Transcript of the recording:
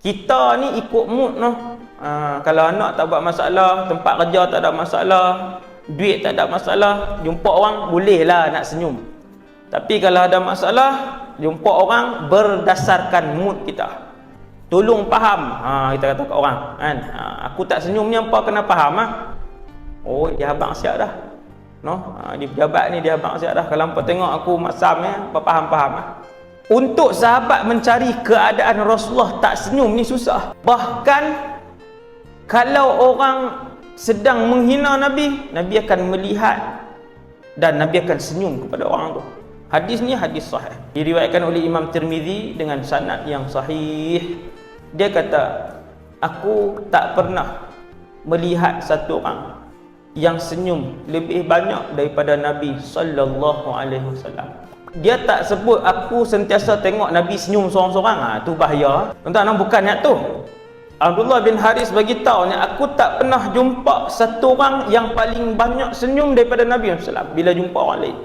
Kita ni ikut mood noh. Kalau anak tak buat masalah, tempat kerja tak ada masalah, duit tak ada masalah, jumpa orang bolehlah nak senyum. Tapi kalau ada masalah, jumpa orang berdasarkan mood kita. Tolong faham. Kita kata kat orang kan, aku tak senyum ni apa kena faham Oh, dia abang siap dah. Di pejabat ni dia abang siap dah. Kalau hampa tengok aku masam apa faham. Untuk sahabat mencari keadaan Rasulullah tak senyum ni susah. Bahkan kalau orang sedang menghina Nabi, Nabi akan melihat dan Nabi akan senyum kepada orang tu. Hadis ni hadis sahih. Diriwayatkan oleh Imam Tirmizi dengan sanad yang sahih. Dia kata, aku tak pernah melihat satu orang yang senyum lebih banyak daripada Nabi sallallahu alaihi wasallam. Dia tak sebut aku sentiasa tengok Nabi senyum seorang-seorang. Tu bahaya. Tuan-tuan, bukan niat tu. Abdullah bin Haris bagi tahu ni, aku tak pernah jumpa satu orang yang paling banyak senyum daripada Nabi sallallahu alaihi wasallam bila jumpa orang lain.